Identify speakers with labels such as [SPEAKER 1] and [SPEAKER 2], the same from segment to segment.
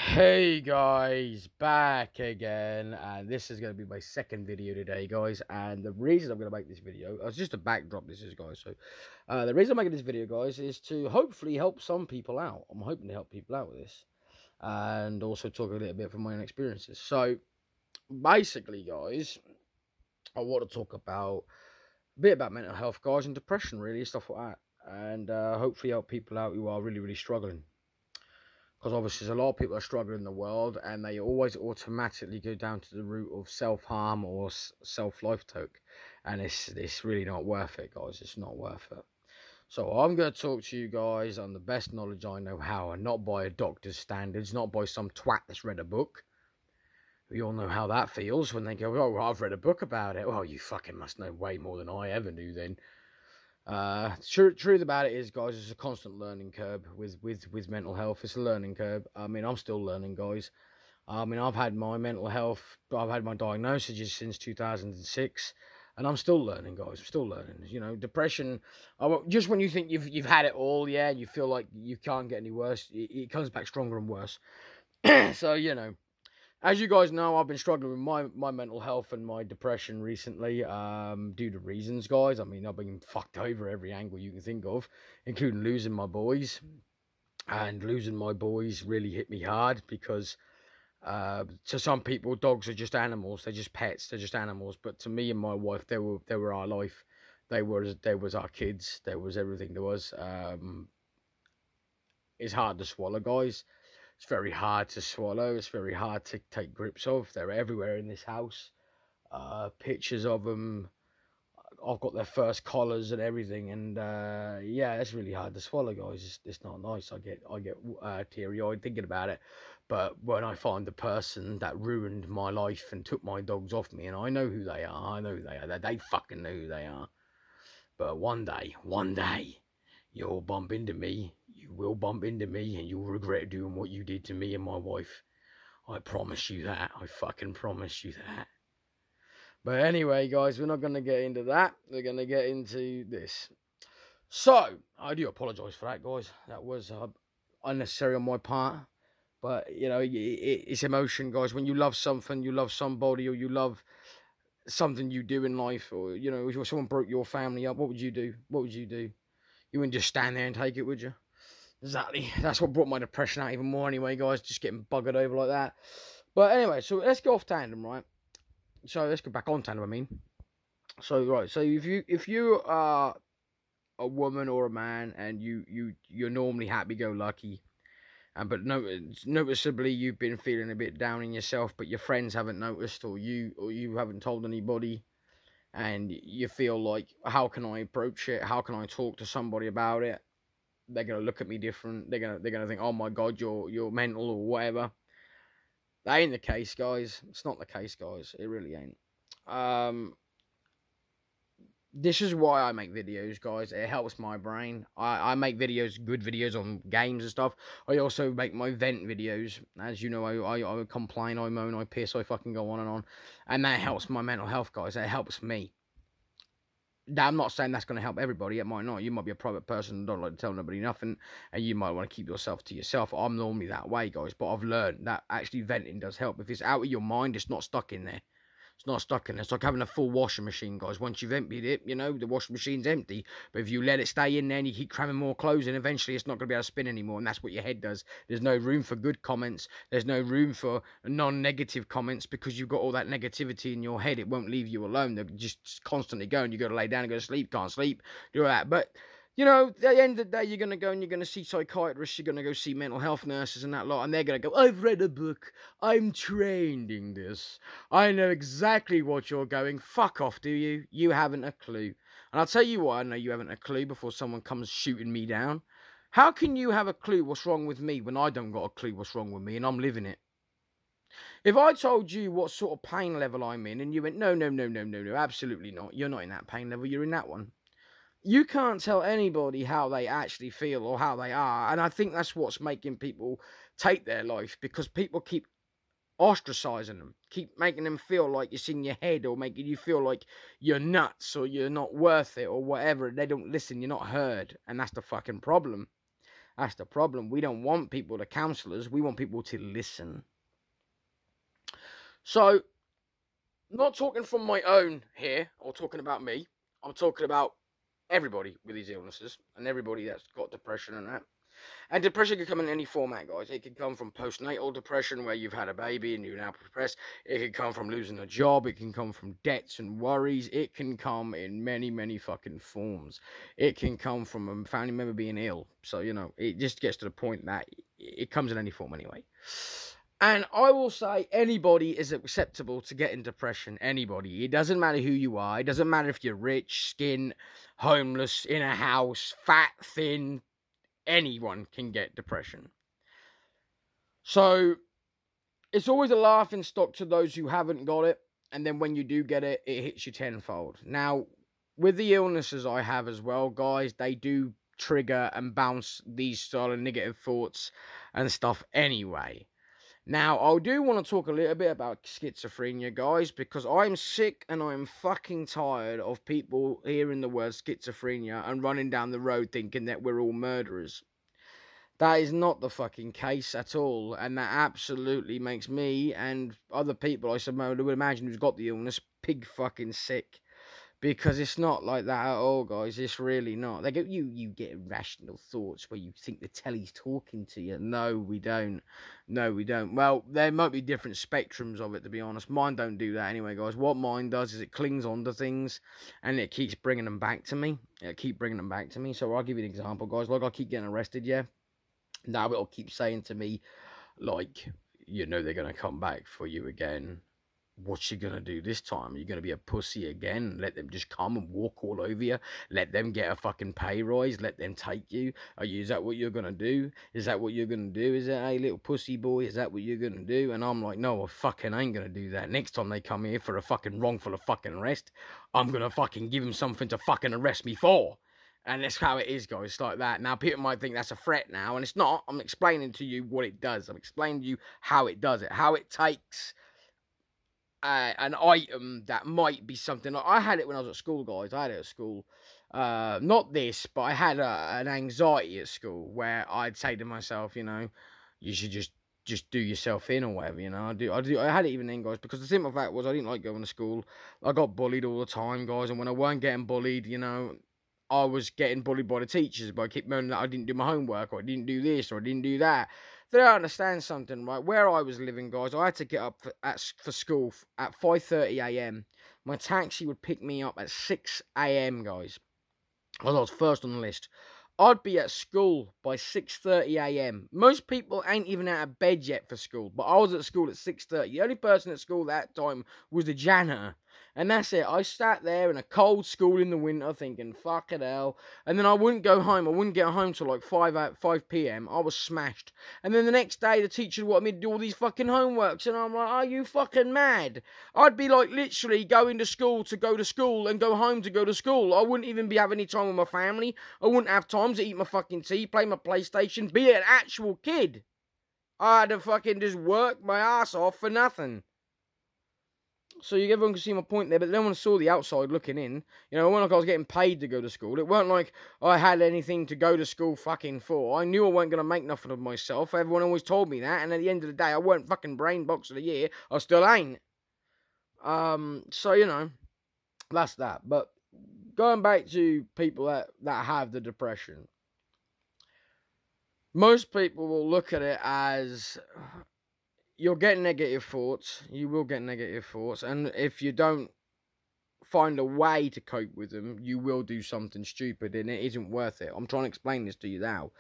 [SPEAKER 1] Hey guys, back again, and this is going to be my second video today, guys. And the reason I'm going to make this video, it's just a backdrop, this is, guys. So, the reason I'm making this video, guys, is to hopefully help some people out. I'm hoping to help people out with this, and also talk a little bit from my own experiences. So, basically, guys, I want to talk about a bit about mental health, guys, and depression, really, stuff like that, and hopefully help people out who are really, really struggling. Because obviously there's a lot of people that are struggling in the world, and they always automatically go down to the route of self-harm or self-life toke, and it's really not worth it, guys. It's not worth it. So I'm going to talk to you guys on the best knowledge I know how, and not by a doctor's standards, not by some twat that's read a book. We all know how that feels when they go, oh, I've read a book about it. Well, you fucking must know way more than I ever knew then. Truth about it is, guys, it's a constant learning curve with mental health. It's a learning curve. I mean, I'm still learning, guys. I mean, I've had my mental health, I've had my diagnoses since 2006, and I'm still learning, guys. I'm still learning. You know, depression, just when you think you've had it all, yeah, and you feel like you can't get any worse, it comes back stronger and worse. So, you know, as you guys know, I've been struggling with my mental health and my depression recently, due to reasons, guys. I mean, I've been fucked over every angle you can think of, including losing my boys. And losing my boys really hit me hard because to some people, dogs are just animals. They're just pets. They're just animals. But to me and my wife, they were our life. They was our kids. They was everything to us. It's hard to swallow, guys. It's very hard to swallow. It's very hard to take grips of. They're everywhere in this house. Pictures of them. I've got their first collars and everything, and yeah, it's really hard to swallow, guys. It's not nice. I get teary-eyed thinking about it. But when I find the person that ruined my life and took my dogs off me, and I know who they are. I know who they are. They fucking know who they are. But one day, you'll bump into me. You will bump into me, and you'll regret doing what you did to me and my wife. I promise you that. I fucking promise you that. But anyway, guys, we're not going to get into that. We're going to get into this. So, I do apologise for that, guys. That was unnecessary on my part. But, you know, it's emotion, guys. When you love something, you love somebody, or you love something you do in life, or, you know, if someone broke your family up, what would you do? What would you do? You wouldn't just stand there and take it, would you? Exactly. That's what brought my depression out even more anyway, guys. Just getting buggered over like that. But anyway, so let's go off tandem, right? So let's go back on tandem, I mean. So, right. So if you are a woman or a man and you're normally happy-go-lucky, but noticeably you've been feeling a bit down in yourself, but your friends haven't noticed, or you haven't told anybody, and you feel like, how can I approach it? How can I talk to somebody about it? They're gonna look at me different. They're gonna think, oh my god, you're mental or whatever. That ain't the case, guys. It's not the case, guys. It really ain't. This is why I make videos, guys. It helps my brain. I make videos, good videos on games and stuff. I also make my vent videos. As you know, I complain, I moan, I piss, I fucking go on. And that helps my mental health, guys. That helps me. Now, I'm not saying that's going to help everybody. It might not. You might be a private person and don't like to tell nobody nothing, and you might want to keep yourself to yourself. I'm normally that way, guys, but I've learned that actually venting does help. If it's out of your mind, it's not stuck in there. It's not stuck in there. It's like having a full washing machine, guys. Once you've emptied it, you know, the washing machine's empty. But if you let it stay in there and you keep cramming more clothes in, eventually it's not going to be able to spin anymore. And that's what your head does. There's no room for good comments. There's no room for non-negative comments because you've got all that negativity in your head. It won't leave you alone. They're just constantly going. You got to lay down and go to sleep. Can't sleep. Do all that. But you know, at the end of the day, you're going to go and you're going to see psychiatrists, you're going to go see mental health nurses and that lot, and they're going to go, I've read a book, I'm trained in this, I know exactly what you're going. Fuck off, do you? You haven't a clue. And I'll tell you why I know you haven't a clue before someone comes shooting me down. How can you have a clue what's wrong with me when I don't got a clue what's wrong with me and I'm living it? If I told you what sort of pain level I'm in and you went, no, absolutely not, you're not in that pain level, you're in that one. You can't tell anybody how they actually feel or how they are. And I think that's what's making people take their life, because people keep ostracizing them, keep making them feel like it's in your head, or making you feel like you're nuts or you're not worth it or whatever. They don't listen, you're not heard. And that's the fucking problem. That's the problem. We don't want people to counsel us. We want people to listen. So, not talking from my own here, or talking about me. I'm talking about everybody with these illnesses and everybody that's got depression and that. And depression can come in any format, guys. It can come from postnatal depression, where you've had a baby and you're now depressed. It can come from losing a job. It can come from debts and worries. It can come in many, many fucking forms. It can come from a family member being ill. So, you know, it just gets to the point that it comes in any form anyway. And I will say anybody is acceptable to getting depression. Anybody. It doesn't matter who you are. It doesn't matter if you're rich, skin, homeless, in a house, fat, thin. Anyone can get depression. So it's always a laughing stock to those who haven't got it. And then when you do get it, it hits you tenfold. Now, with the illnesses I have as well, guys, they do trigger and bounce these style of negative thoughts and stuff anyway. Now, I do want to talk a little bit about schizophrenia, guys, because I'm sick and I'm fucking tired of people hearing the word schizophrenia and running down the road thinking that we're all murderers. That is not the fucking case at all, and that absolutely makes me and other people, I suppose, would imagine who's got the illness, pig fucking sick. Because it's not like that at all, guys. It's really not. They go, you get irrational thoughts where you think the telly's talking to you. No, we don't. No, we don't. Well, there might be different spectrums of it, to be honest. Mine don't do that anyway, guys. What mine does is it clings onto things, and it keeps bringing them back to me. So I'll give you an example, guys. Like, I keep getting arrested, yeah? Now it'll keep saying to me, like, you know they're going to come back for you again. What's you gonna do this time? Are you gonna be a pussy again? Let them just come and walk all over you? Let them get a fucking pay rise? Let them take you? Is that what you're gonna do? Is that what you're gonna do? Is that, hey, little pussy boy? Is that what you're gonna do? And I'm like, no, I fucking ain't gonna do that. Next time they come here for a fucking wrongful of fucking arrest, I'm gonna fucking give them something to fucking arrest me for. And that's how it is, guys. It's like that. Now, people might think that's a threat now, and it's not. I'm explaining to you what it does. I'm explaining to you how it does it. How it takes an item that might be something. I had it when I was at school, guys. I had it at school. Not this, but I had an anxiety at school where I'd say to myself, you know, you should just do yourself in or whatever, you know. I had it even then, guys, because the simple fact was I didn't like going to school. I got bullied all the time, guys, and when I weren't getting bullied, you know, I was getting bullied by the teachers, but I kept moaning that I didn't do my homework, or I didn't do this, or I didn't do that. They don't understand something, right? Where I was living, guys, I had to get up for school at 5:30 a.m. My taxi would pick me up at 6 a.m., guys. I was first on the list. I'd be at school by 6:30 a.m. Most people ain't even out of bed yet for school, but I was at school at 6:30. The only person at school that time was the janitor. And that's it. I sat there in a cold school in the winter thinking, fuck it hell. And then I wouldn't go home. I wouldn't get home till like 5 p.m. I was smashed. And then the next day, the teacher wanted me to do all these fucking homeworks. And I'm like, are you fucking mad? I'd be like literally going to school and go home to go to school. I wouldn't even be having any time with my family. I wouldn't have time to eat my fucking tea, play my PlayStation, be an actual kid. I had to fucking just work my ass off for nothing. So everyone can see my point there, but no one saw the outside looking in. You know, it wasn't like I was getting paid to go to school. It weren't like I had anything to go to school fucking for. I knew I weren't going to make nothing of myself. Everyone always told me that, and at the end of the day, I weren't fucking brain box of the year. I still ain't. So, you know, that's that. But going back to people that have the depression. Most people will look at it as you'll get negative thoughts. You will get negative thoughts. And if you don't find a way to cope with them, you will do something stupid and it isn't worth it. I'm trying to explain this to you now.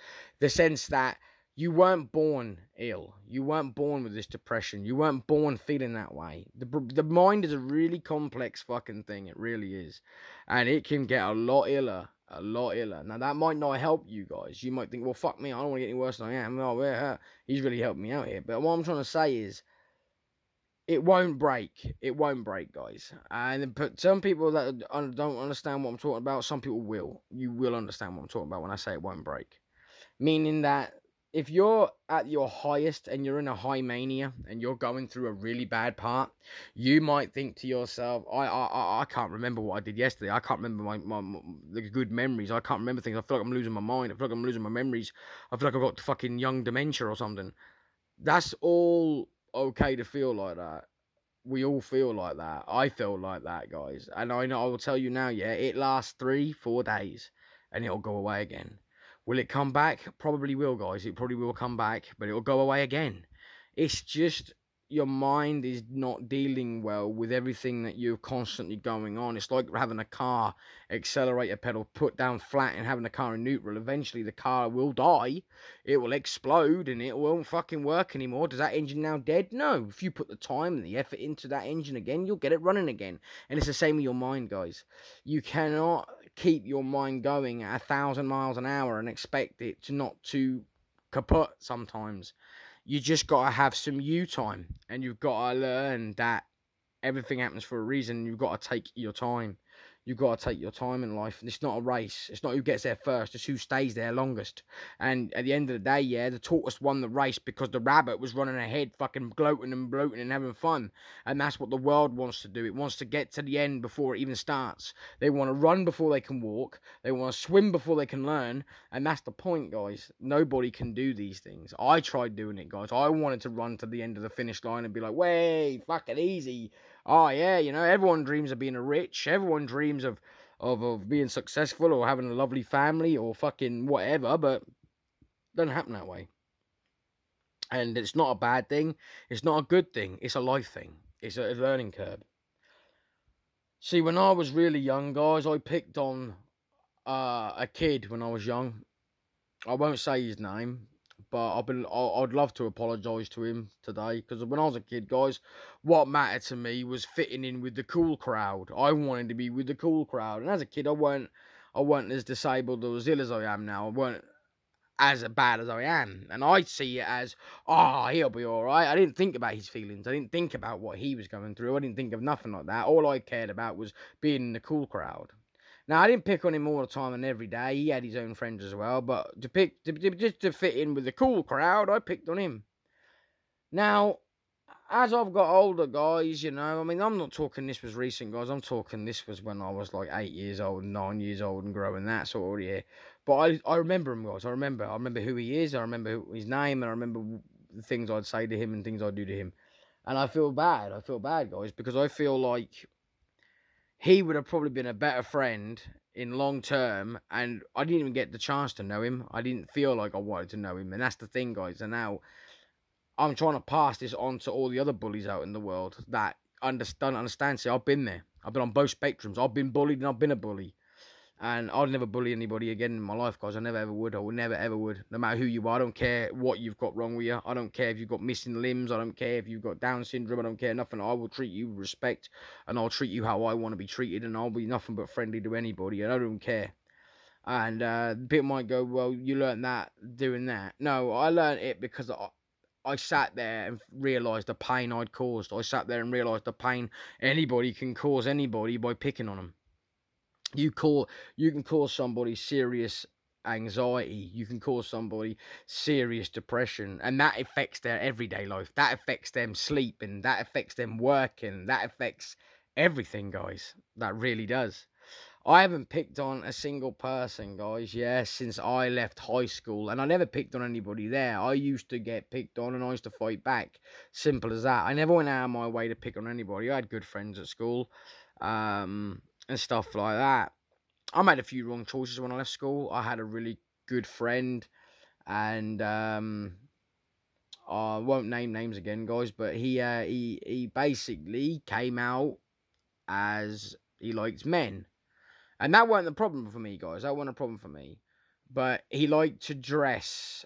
[SPEAKER 1] The sense that you weren't born ill. You weren't born with this depression. You weren't born feeling that way. The mind is a really complex fucking thing. It really is. And it can get a lot iller. A lot iller. Now, that might not help you guys. You might think, well, fuck me, I don't want to get any worse than I am. Oh, yeah, he's really helped me out here. But what I'm trying to say is, it won't break. It won't break, guys. But some people that don't understand what I'm talking about, some people will. You will understand what I'm talking about when I say it won't break. Meaning that if you're at your highest and you're in a high mania and you're going through a really bad part, you might think to yourself, I can't remember what I did yesterday. I can't remember the good memories. I can't remember things. I feel like I'm losing my mind. I feel like I'm losing my memories. I feel like I've got fucking young dementia or something. That's all okay to feel like that. We all feel like that. I feel like that, guys. And I know, I will tell you now, yeah, it lasts 3-4 days and it'll go away again. Will it come back? Probably will, guys. It probably will come back, but it'll go away again. It's just your mind is not dealing well with everything that you're constantly going on. It's like having a car accelerator pedal put down flat and having a car in neutral. Eventually the car will die, it will explode, and it won't fucking work anymore. Does that engine now dead? No. If you put the time and the effort into that engine again, you'll get it running again. And it's the same with your mind, guys. You cannot keep your mind going at 1,000 miles an hour and expect it to not to kaput sometimes. You just got to have some you time, and you've got to learn that everything happens for a reason. You've got to take your time. You've got to take your time in life. It's not a race. It's not who gets there first. It's who stays there longest. And at the end of the day, yeah, the tortoise won the race because the rabbit was running ahead, fucking gloating and bloating and having fun. And that's what the world wants to do. It wants to get to the end before it even starts. They want to run before they can walk. They want to swim before they can learn. And that's the point, guys. Nobody can do these things. I tried doing it, guys. I wanted to run to the end of the finish line and be like, way, fucking easy. Oh yeah, you know, everyone dreams of being rich. Everyone dreams of being successful or having a lovely family or fucking whatever, but it doesn't happen that way. And it's not a bad thing. It's not a good thing. It's a life thing. It's a learning curve. See, when I was really young, guys, I picked on a kid when I was young. I won't say his name, but I'd love to apologise to him today, because when I was a kid, guys, what mattered to me was fitting in with the cool crowd. I wanted to be with the cool crowd, and as a kid, I weren't as disabled or as ill as I am now. I weren't as bad as I am, and I see it as, he'll be all right. I didn't think about his feelings. I didn't think about what he was going through. I didn't think of nothing like that. All I cared about was being in the cool crowd. Now, I didn't pick on him all the time and every day. He had his own friends as well. But just to fit in with the cool crowd, I picked on him. Now, as I've got older, guys, you know, I mean, I'm not talking this was recent, guys. I'm talking this was when I was like 8 years old, 9 years old, and growing that sort of year. But I remember him, guys. I remember who he is. I remember his name, and I remember the things I'd say to him and things I'd do to him. And I feel bad. I feel bad, guys, because I feel like he would have probably been a better friend in long term, and I didn't even get the chance to know him. I didn't feel like I wanted to know him, and that's the thing, guys. And now I'm trying to pass this on to all the other bullies out in the world that understand. See, I've been there. I've been on both spectrums. I've been bullied and I've been a bully. And I'll never bully anybody again in my life, guys. I never ever would. I will never ever would. No matter who you are. I don't care what you've got wrong with you. I don't care if you've got missing limbs. I don't care if you've got Down syndrome. I don't care nothing. I will treat you with respect, and I'll treat you how I want to be treated, and I'll be nothing but friendly to anybody, and I don't care. And people might go, well, you learned that doing that. No, I learned it because I sat there and realised the pain I'd caused. I sat there and realised the pain anybody can cause anybody by picking on them. You can cause somebody serious anxiety. You can cause somebody serious depression, and that affects their everyday life. That affects them sleeping. That affects them working. That affects everything, guys. That really does. I haven't picked on a single person, guys, since I left high school, and I never picked on anybody there. I used to get picked on, and I used to fight back. Simple as that. I never went out of my way to pick on anybody. I had good friends at school. And stuff like that. I made a few wrong choices when I left school. I had a really good friend, and I won't name names again, guys, but he basically came out as he liked men, and that wasn't the problem for me, guys. That wasn't a problem for me, but he liked to dress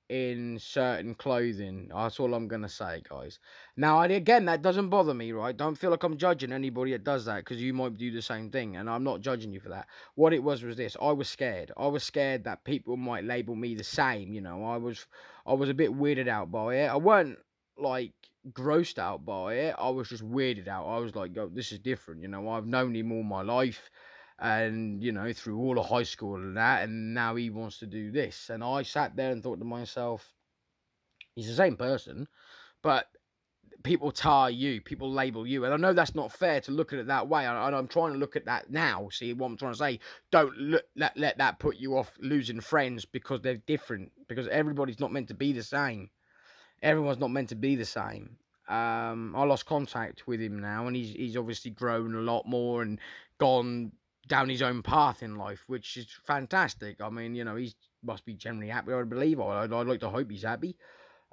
[SPEAKER 1] in certain clothing. That's all I'm gonna say, guys. Now, again, that doesn't bother me, right? Don't feel like I'm judging anybody that does that, because you might do the same thing, and I'm not judging you for that. What it was this: I was scared. I was scared that people might label me the same. You know, I was a bit weirded out by it. I weren't like grossed out by it. I was just weirded out. I was like, "Yo, this is different." You know, I've known him all my life. and you know, through all of high school and that, and now he wants to do this. And I sat there and thought to myself, he's the same person, but people tar you, people label you, and I know that's not fair to look at it that way. And I'm trying to look at that now. See what I'm trying to say? Don't let that put you off losing friends because they're different. Because everybody's not meant to be the same. Everyone's not meant to be the same. I lost contact with him now, and he's obviously grown a lot more and gone down his own path in life, which is fantastic. I mean, you know, he must be generally happy. I believe. I'd like to hope he's happy.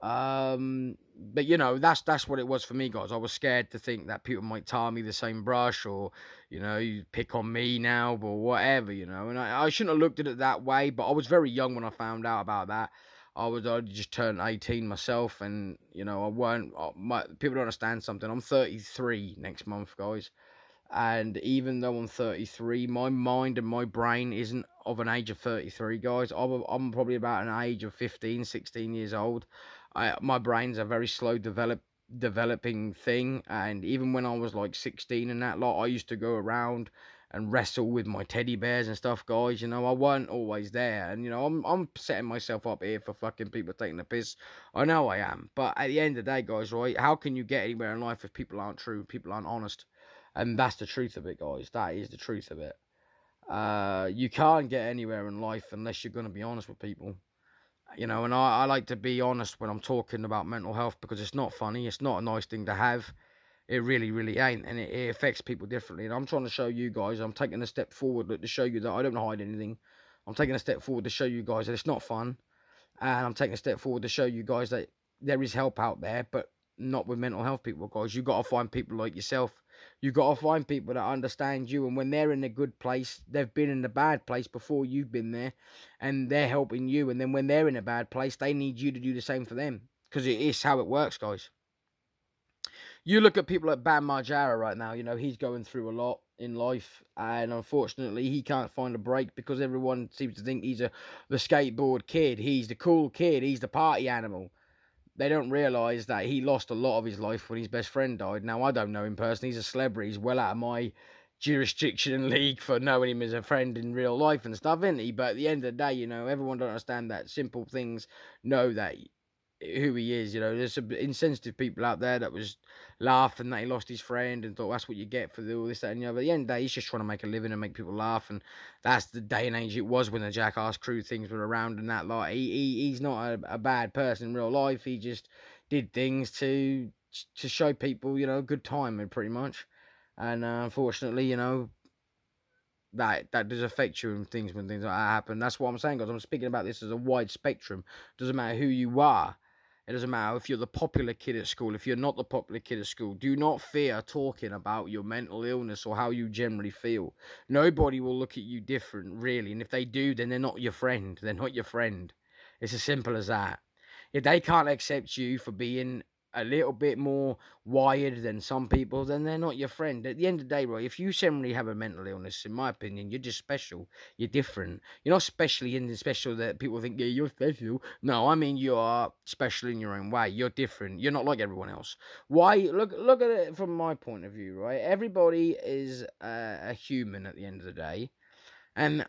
[SPEAKER 1] But you know, that's what it was for me, guys. I was scared to think that people might tar me the same brush, or you know, you pick on me now, or whatever, you know. And I shouldn't have looked at it that way, but I was very young when I found out about that. I just turned 18 myself, and you know, I weren't. People don't understand something. I'm 33 next month, guys. And even though I'm 33, my mind and my brain isn't of an age of 33, guys. I'm probably about an age of 15, 16 years old. My brain's a very slow developing thing. And even when I was like 16 and that lot, I used to go around and wrestle with my teddy bears and stuff, guys. You know, I weren't always there. And, you know, I'm setting myself up here for fucking people taking the piss. I know I am. But at the end of the day, guys, right, how can you get anywhere in life if people aren't true, people aren't honest? And that's the truth of it, guys. That is the truth of it. You can't get anywhere in life unless you're going to be honest with people. You know, and I like to be honest when I'm talking about mental health, because it's not funny. It's not a nice thing to have. It really, really ain't. And it affects people differently. And I'm trying to show you guys, I'm taking a step forward to show you that I don't hide anything. I'm taking a step forward to show you guys that it's not fun. And I'm taking a step forward to show you guys that there is help out there, but not with mental health people, guys. You got to find people like yourself. You got to find people that understand you, and when they're in a good place, they've been in a bad place before you've been there, and they're helping you. And then when they're in a bad place, they need you to do the same for them, because it is how it works, guys. You look at people like Bam Margera right now. You know, he's going through a lot in life, and unfortunately, he can't find a break because everyone seems to think he's the skateboard kid. He's the cool kid. He's the party animal. They don't realise that he lost a lot of his life when his best friend died. Now, I don't know him personally. He's a celebrity. He's well out of my jurisdiction and league for knowing him as a friend in real life and stuff, isn't he? But at the end of the day, you know, everyone don't understand that simple things know that who he is. You know, there's some insensitive people out there that was laughing that he lost his friend and thought that's what you get for all this, that, and the other. At the end of the day, he's just trying to make a living and make people laugh, and that's the day and age it was when the Jackass Crew things were around and that. Like, he's not a bad person in real life. He just did things to show people, you know, a good time, and pretty much. And unfortunately, you know, that does affect you and things when things like that happen. That's what I'm saying, guys. I'm speaking about this as a wide spectrum. Doesn't matter who you are. It doesn't matter if you're the popular kid at school, if you're not the popular kid at school. Do not fear talking about your mental illness or how you generally feel. Nobody will look at you different, really. And if they do, then they're not your friend. They're not your friend. It's as simple as that. If they can't accept you for being a little bit more wired than some people, then they're not your friend. At the end of the day, right, if you generally have a mental illness, in my opinion, you're just special. You're different. You're not specially in the special that people think, yeah, you're special. No, I mean, you are special in your own way. You're different. You're not like everyone else. Why? Look at it from my point of view, right? Everybody is a human at the end of the day. And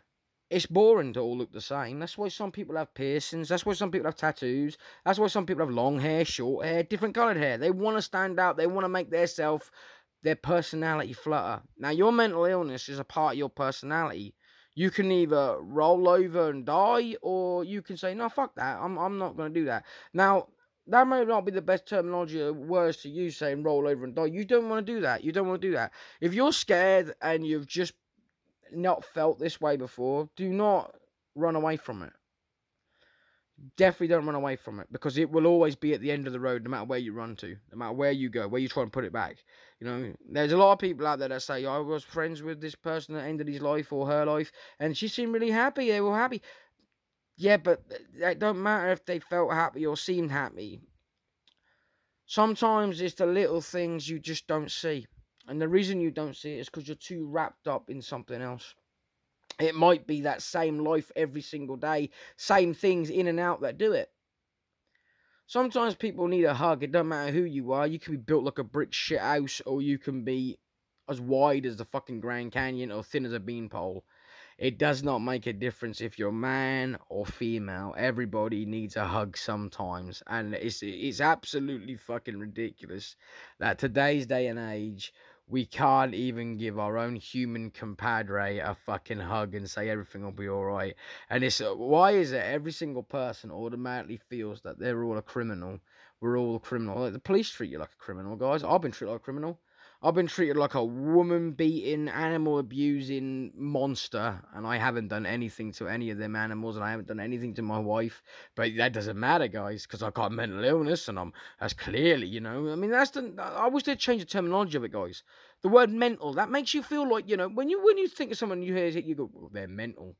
[SPEAKER 1] it's boring to all look the same. That's why some people have piercings. That's why some people have tattoos. That's why some people have long hair, short hair, different coloured hair. They want to stand out. They want to make their personality flutter. Now, your mental illness is a part of your personality. You can either roll over and die, or you can say, no, fuck that. I'm not going to do that. Now, that may not be the best terminology or words to use, saying roll over and die. You don't want to do that. You don't want to do that. If you're scared and you've just not felt this way before, do not run away from it. Definitely don't run away from it, because it will always be at the end of the road, no matter where you run to, no matter where you go, where you try and put it back. You know, there's a lot of people out there that say, I was friends with this person that ended his life or her life, and she seemed really happy. They were happy. Yeah, but it don't matter if they felt happy or seemed happy. Sometimes it's the little things you just don't see. And the reason you don't see it is because you're too wrapped up in something else. It might be that same life every single day, same things in and out that do it. Sometimes people need a hug. It doesn't matter who you are. You can be built like a brick shit house, or you can be as wide as the fucking Grand Canyon or thin as a beanpole. It does not make a difference if you're man or female. Everybody needs a hug sometimes. And it's absolutely fucking ridiculous that today's day and age, we can't even give our own human compadre a fucking hug and say everything will be alright. And it's why is it every single person automatically feels that they're all a criminal? We're all a criminal. Like, the police treat you like a criminal, guys. I've been treated like a criminal. I've been treated like a woman-beating, animal-abusing monster, and I haven't done anything to any of them animals, and I haven't done anything to my wife. But that doesn't matter, guys, because I got mental illness, and that's clearly, you know. I mean, I wish they'd change the terminology of it, guys. The word mental, that makes you feel like, you know, when you think of someone, you hear it, you go, well, they're mental.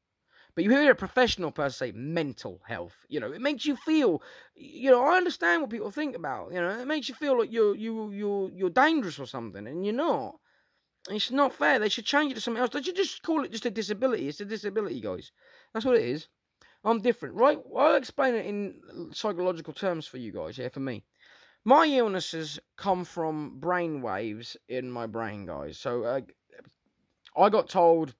[SPEAKER 1] But you hear a professional person say mental health, you know, it makes you feel, you know, I understand what people think about, you know, it makes you feel like you're dangerous or something, and you're not. It's not fair. They should change it to something else. They should just call it just a disability. It's a disability, guys. That's what it is. I'm different, right? I'll explain it in psychological terms for you guys, yeah, for me. My illnesses come from brain waves in my brain, guys. So I got told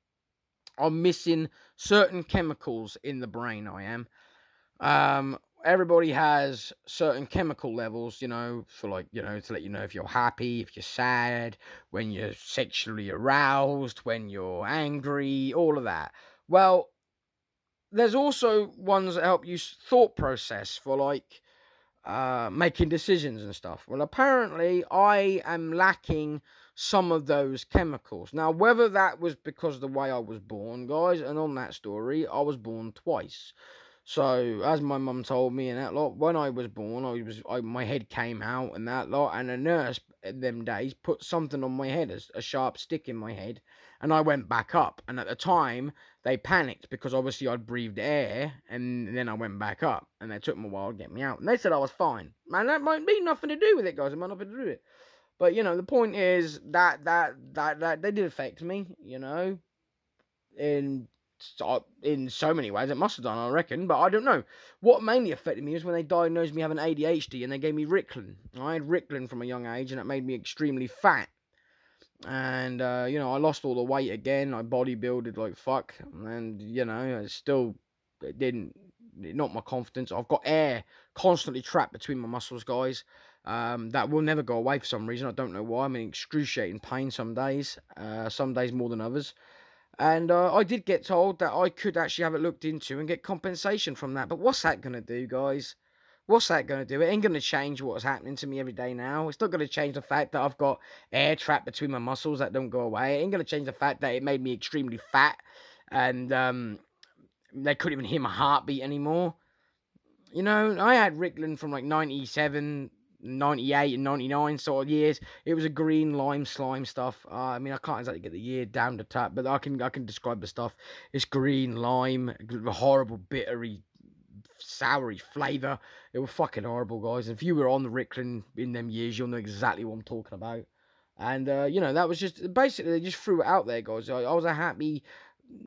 [SPEAKER 1] I'm missing certain chemicals in the brain. I am. Everybody has certain chemical levels, you know, for like, you know, to let you know if you're happy, if you're sad, when you're sexually aroused, when you're angry, all of that. Well, there's also ones that help you thought process for like making decisions and stuff. Well, apparently I am lacking some of those chemicals. Now, whether that was because of the way I was born, guys, and on that story, I was born twice. So, as my mum told me and that lot, when I was born, my head came out and that lot, and a nurse in them days put something on my head, a sharp stick in my head, and I went back up. And at the time, they panicked because obviously I'd breathed air, and then I went back up, and they took me a while to get me out. And they said I was fine. Man, that might be nothing to do with it, guys. It might not have to do with it. But, you know, the point is that they did affect me, you know, in so many ways. It must have done, I reckon, but I don't know. What mainly affected me is when they diagnosed me having ADHD and they gave me Ritalin. I had Ritalin from a young age, and it made me extremely fat. And, you know, I lost all the weight again. I bodybuilded like fuck. And, you know, it didn't knock my confidence. I've got air constantly trapped between my muscles, guys. That will never go away for some reason. I don't know why. I'm in excruciating pain some days more than others. And I did get told that I could actually have it looked into and get compensation from that. But what's that going to do, guys? What's that going to do? It ain't going to change what's happening to me every day now. It's not going to change the fact that I've got air trapped between my muscles that don't go away. It ain't going to change the fact that it made me extremely fat. And they couldn't even hear my heartbeat anymore. You know, I had Ritalin from like 97, 98 and 99 sort of years. It was a green lime slime stuff. I mean, I can't exactly get the year down to tap, but I can describe the stuff. It's green lime, horrible, bittery, soury flavour. It was fucking horrible, guys. If you were on the Ritalin in them years, you'll know exactly what I'm talking about. And, you know, that was just, basically, they just threw it out there, guys. I was a happy,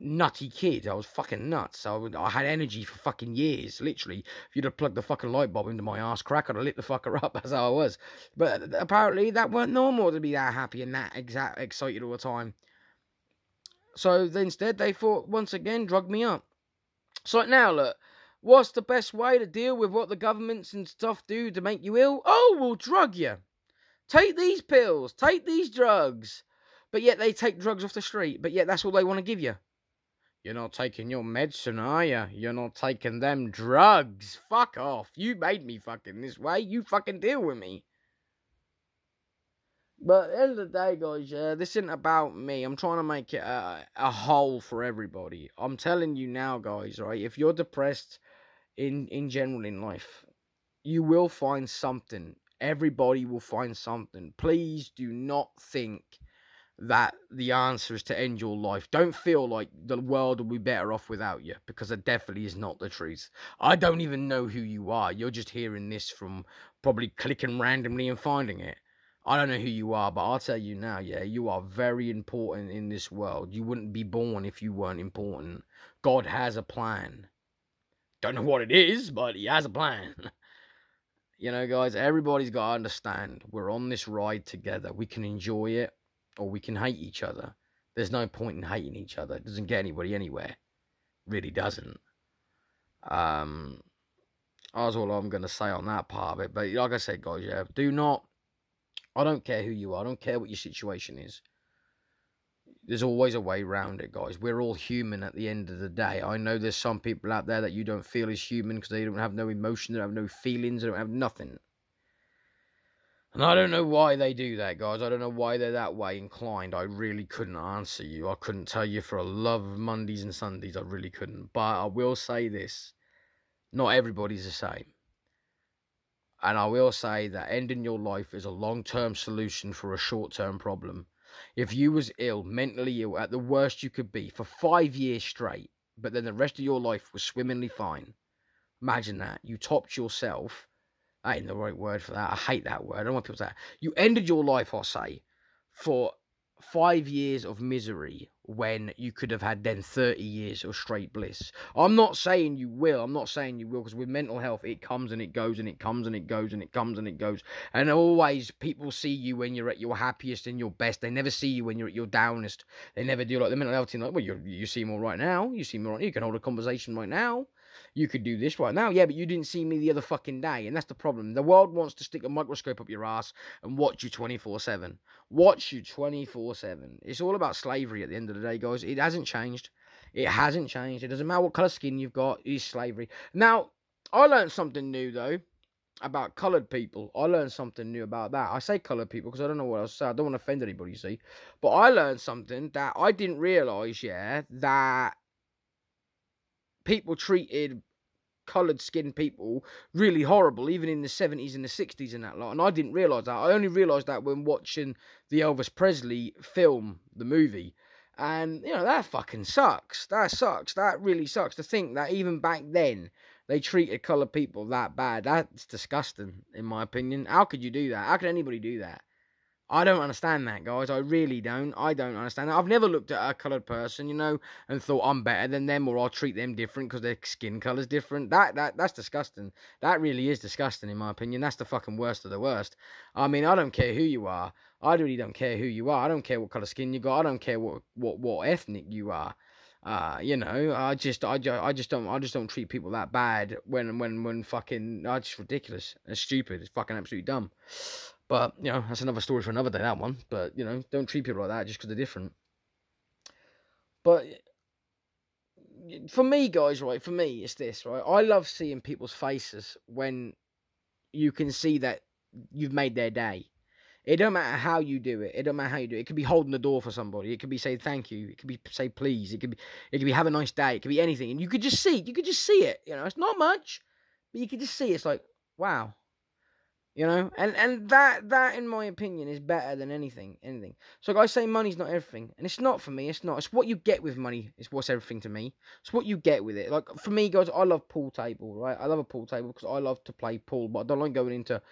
[SPEAKER 1] nutty kid. I was fucking nuts. I had energy for fucking years, literally. If you'd have plugged the fucking light bulb into my ass crack, I'd have lit the fucker up. That's how I was. But apparently that weren't normal to be that happy and that excited all the time. So instead they thought, once again, drug me up. So now look, what's the best way to deal with what the governments and stuff do to make you ill? Oh, we'll drug you. Take these pills, take these drugs. But yet they take drugs off the street, but yet that's all they want to give you. You're not taking your medicine, are you? You're not taking them drugs. Fuck off. You made me fucking this way. You fucking deal with me. But at the end of the day, guys, this isn't about me. I'm trying to make it a whole for everybody. I'm telling you now, guys, right? If you're depressed in general in life, you will find something. Everybody will find something. Please do not think that the answer is to end your life. Don't feel like the world will be better off without you, because it definitely is not the truth. I don't even know who you are. You're just hearing this from probably clicking randomly and finding it. I don't know who you are, but I'll tell you now, yeah, you are very important in this world. You wouldn't be born if you weren't important. God has a plan. Don't know what it is, but he has a plan. You know, guys, everybody's got to understand we're on this ride together. We can enjoy it. or we can hate each other. There's no point in hating each other. It doesn't get anybody anywhere. Really doesn't. That's all I'm going to say on that part of it. But like I said, guys, yeah, I don't care who you are. I don't care what your situation is. There's always a way around it, guys. We're all human at the end of the day. I know there's some people out there that you don't feel is human because they don't have no emotion, they don't have no feelings, they don't have nothing. And I don't know why they do that, guys. I don't know why they're that way inclined. I really couldn't answer you. I couldn't tell you for a love of Mondays and Sundays. I really couldn't. But I will say this. Not everybody's the same. And I will say that ending your life is a long-term solution for a short-term problem. If you was ill, mentally ill, at the worst you could be for 5 years straight, but then the rest of your life was swimmingly fine. Imagine that. You topped yourself. That ain't the right word for that. I hate that word. I don't want people to say that. You ended your life, I'll say, for 5 years of misery when you could have had then 30 years of straight bliss. I'm not saying you will. I'm not saying you will, because with mental health, it comes and it goes and it comes and it goes and it comes and it goes. And always people see you when you're at your happiest and your best. They never see you when you're at your downest. They never do. Like the mental health team, like, well, you seem all right now. You seem all right. You can hold a conversation right now. You could do this right now. Yeah, but you didn't see me the other fucking day. And that's the problem. The world wants to stick a microscope up your ass and watch you 24/7. Watch you 24/7. It's all about slavery at the end of the day, guys. It hasn't changed. It hasn't changed. It doesn't matter what colour skin you've got. It is slavery. Now, I learned something new, though, about coloured people. I learned something new about that. I say coloured people because I don't know what else to say. I don't want to offend anybody, you see. But I learned something that I didn't realise, yeah, that people treated coloured skinned people really horrible, even in the 70s and the 60s and that lot. And I didn't realise that. I only realised that when watching the Elvis Presley film, the movie. And, you know, that fucking sucks. That sucks. That really sucks to think that even back then they treated coloured people that bad. That's disgusting, in my opinion. How could you do that? How could anybody do that? I don't understand that, guys. I really don't. I don't understand that. I've never looked at a coloured person, you know, and thought I'm better than them or I'll treat them different because their skin colour's different. That's disgusting. That really is disgusting, in my opinion. That's the fucking worst of the worst. I mean, I don't care who you are. I really don't care who you are. I don't care what colour skin you got. I don't care what ethnic you are. You know, I just don't treat people that bad when fucking, it's just ridiculous. It's stupid. It's fucking absolutely dumb. But, you know, that's another story for another day, that one. But, you know, don't treat people like that just because they're different. But for me, guys, right, for me, it's this, right? I love seeing people's faces when you can see that you've made their day. It don't matter how you do it. It don't matter how you do it. It could be holding the door for somebody. It could be say thank you. It could be say please. It could be have a nice day. It could be anything. And you could just see it. You know, it's not much, but you could just see. It's like, wow. You know, and that in my opinion is better than anything. So guys say money's not everything, and it's not for me. It's not. It's what you get with money is what's everything to me. It's what you get with it. Like for me, guys, I love pool table, right? I love a pool table because I love to play pool, but I don't like going into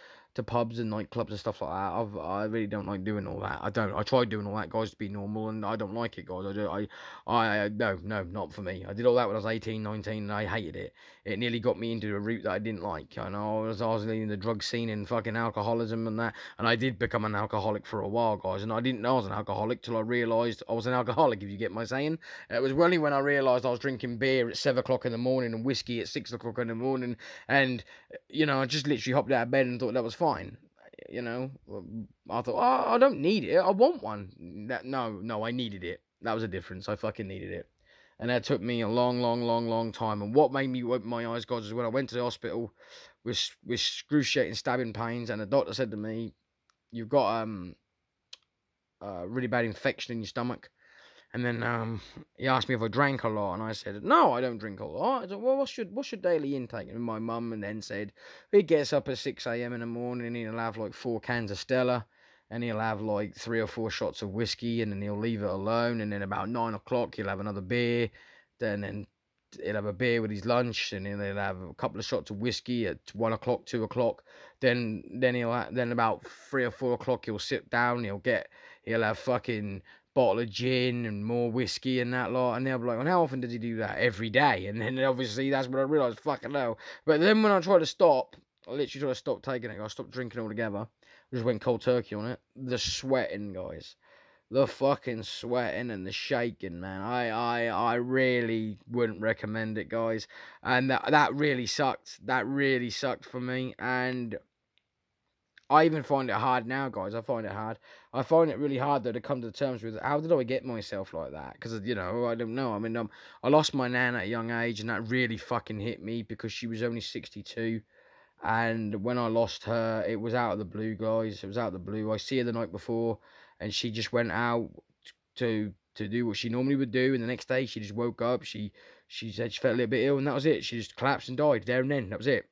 [SPEAKER 1] pubs and nightclubs and stuff like that. I really don't like doing all that. I tried doing all that, guys, to be normal, and I don't like it, guys. No, not for me. I did all that when I was 18, 19, and I hated it. It nearly got me into a route that I didn't like. I know I was leading the drug scene and fucking alcoholism and that, and I did become an alcoholic for a while, guys, and I didn't know I was an alcoholic till I realised I was an alcoholic, if you get my saying. It was only when I realised I was drinking beer at 7 o'clock in the morning and whiskey at 6 o'clock in the morning, and, you know, I just literally hopped out of bed and thought that was fine. You know, I thought, oh, I don't need it. I want one. No, I needed it. That was a difference. I fucking needed it. And that took me a long time. And what made me open my eyes, guys, is when I went to the hospital with excruciating stabbing pains, and the doctor said to me, you've got a really bad infection in your stomach. And then he asked me if I drank a lot, and I said, no, I don't drink a lot. I said, well, what's your daily intake? And my mum and then said, he gets up at 6 a.m. in the morning, and he'll have like 4 cans of Stella, and he'll have like 3 or 4 shots of whiskey, and then he'll leave it alone, and then about 9 o'clock he'll have another beer, then he'll have a beer with his lunch, and then he'll have a couple of shots of whiskey at 1 o'clock, 2 o'clock, then about 3 or 4 o'clock he'll sit down, he'll have fucking bottle of gin and more whiskey and that lot, and they'll be like, well, how often does he do that? Every day. And then obviously that's when I realised, fucking hell. But then when I tried to stop, I literally tried to stop taking it. I stopped drinking altogether. I just went cold turkey on it. The sweating, guys. the fucking sweating and the shaking, man. I really wouldn't recommend it, guys. And that really sucked. That really sucked for me. And I even find it hard now, guys. I find it hard. I find it really hard, though, to come to terms with how did I get myself like that? Because, you know, I don't know. I mean, I lost my nan at a young age, and that really fucking hit me because she was only 62. And when I lost her, it was out of the blue, guys. It was out of the blue. I see her the night before, and she just went out to do what she normally would do. And the next day, she just woke up. She said she felt a little bit ill, and that was it. She just collapsed and died there and then. That was it.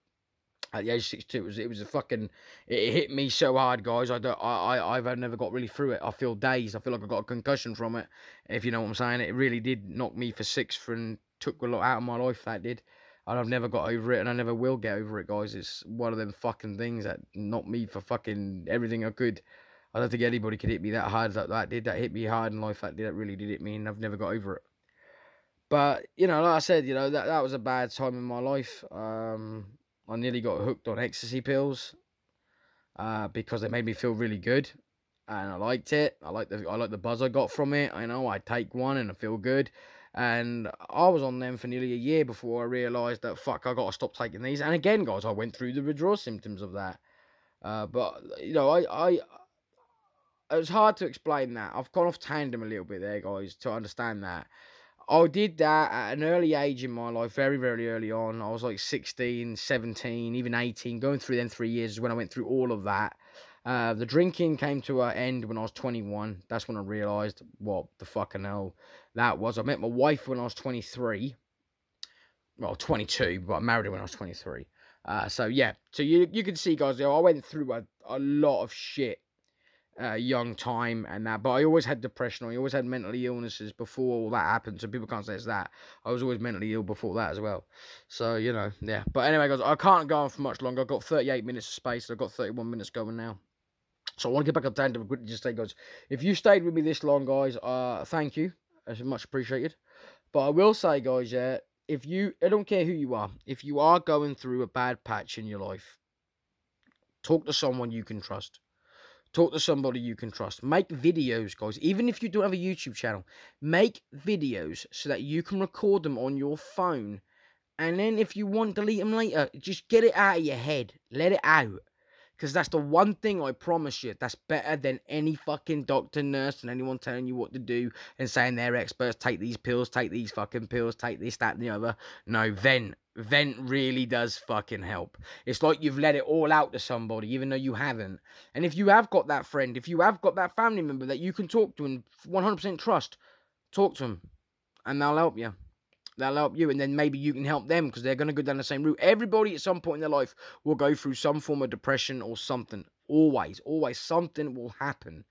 [SPEAKER 1] At the age of 62, it was a fucking. It hit me so hard, guys. I've never got really through it. I feel dazed. I feel like I got a concussion from it. If you know what I'm saying, it really did knock me for six and took a lot out of my life. That did. And I've never got over it, and I never will get over it, guys. It's one of them fucking things that knocked me for fucking everything I could. I don't think anybody could hit me that hard as that did. That hit me hard in life. That did. That really did hit me, and I've never got over it. But you know, like I said, you know that was a bad time in my life. I nearly got hooked on ecstasy pills because they made me feel really good, and I liked it. I like the buzz I got from it. I know I take one and I feel good. And I was on them for nearly a year before I realised that, fuck, I got to stop taking these. And again, guys, I went through the withdrawal symptoms of that. But, you know, it was hard to explain that. I've gone off tandem a little bit there, guys, to understand that. I did that at an early age in my life, very, very early on. I was like 16, 17, even 18. Going through them 3 years is when I went through all of that. The drinking came to an end when I was 21. That's when I realised what the fucking hell that was. I met my wife when I was 23. Well, 22, but I married her when I was 23. So, yeah. So, you can see, guys, I went through a lot of shit young time and that, but I always had depression. I always had mental illnesses before all that happened, so people can't say it's that. I was always mentally ill before that as well. So, you know, yeah. But anyway, guys, I can't go on for much longer. I've got 38 minutes of space. I've got 31 minutes going now. So I want to get back on tandem quickly. Just say, guys, if you stayed with me this long, guys, thank you. That's much appreciated. But I will say, guys, yeah, I don't care who you are, if you are going through a bad patch in your life, talk to someone you can trust. Talk to somebody you can trust. Make videos, guys. Even if you don't have a YouTube channel, make videos so that you can record them on your phone. And then if you want, delete them later. Just get it out of your head. Let it out. Because that's the one thing I promise you that's better than any fucking doctor, nurse, and anyone telling you what to do and saying they're experts. Take these pills, take these fucking pills, take this, that, and the other. No, vent. Vent really does fucking help. It's like you've let it all out to somebody, even though you haven't. And if you have got that friend, if you have got that family member that you can talk to and 100% trust, talk to them. And they'll help you. They'll help you, and then maybe you can help them because they're going to go down the same route. Everybody at some point in their life will go through some form of depression or something. Always something will happen.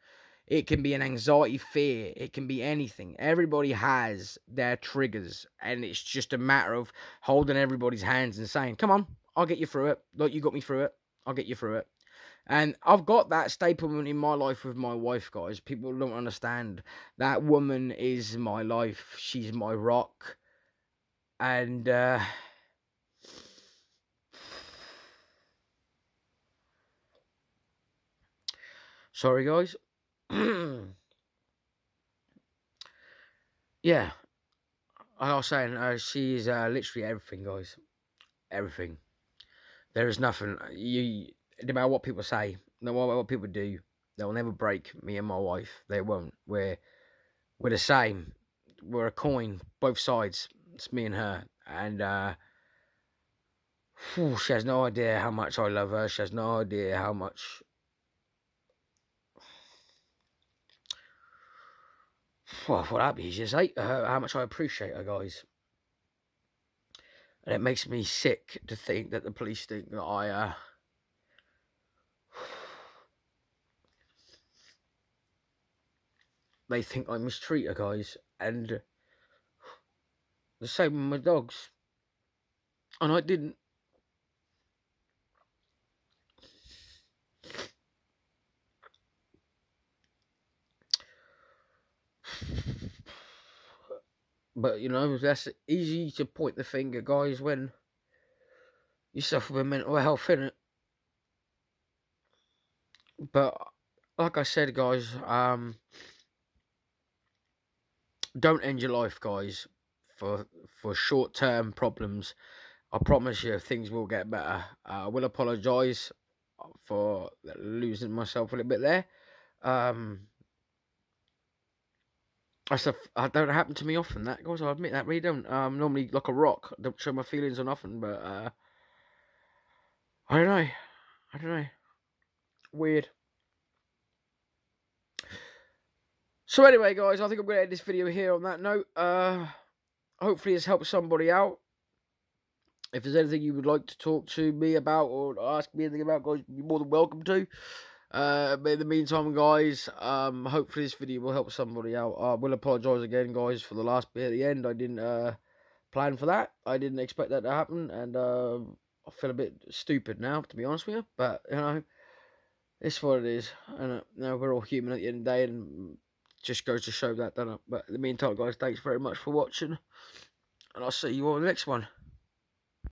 [SPEAKER 1] It can be an anxiety, fear. It can be anything. Everybody has their triggers, and it's just a matter of holding everybody's hands and saying, come on, I'll get you through it. Like you got me through it. I'll get you through it. And I've got that staple in my life with my wife, guys. People don't understand. That woman is my life. She's my rock. And sorry, guys. Yeah, I was saying she's literally everything, guys. Everything. There is nothing. No matter what people say, no matter what people do, they'll never break me and my wife. They won't. We're the same. We're a coin, both sides. It's me and her. And she has no idea how much I love her. She has no idea how much. Well, what that means is how much I appreciate her, guys. And it makes me sick to think that the police think that I they think I mistreat her, guys. And the same with my dogs. And I didn't. But, you know, that's easy to point the finger, guys, when you suffer with mental health, innit? But, like I said, guys, don't end your life, guys, for short-term problems. I promise you, things will get better. I will apologise for losing myself a little bit there. I don't happen to me often, that, guys. I admit that, really don't. Normally like a rock. I don't show my feelings on often, but I don't know. I don't know. Weird. So anyway, guys, I think I'm going to end this video here on that note. Hopefully this helps somebody out. If there's anything you would like to talk to me about or ask me anything about, guys, you're more than welcome to. But in the meantime, guys, hopefully this video will help somebody out. I will apologise again, guys, for the last bit at the end. I didn't plan for that. I didn't expect that to happen, and I feel a bit stupid now, to be honest with you. But, you know, it's what it is. And you know, we're all human at the end of the day, and just goes to show that, doesn't it? But in the meantime, guys, thanks very much for watching, and I'll see you all in the next one.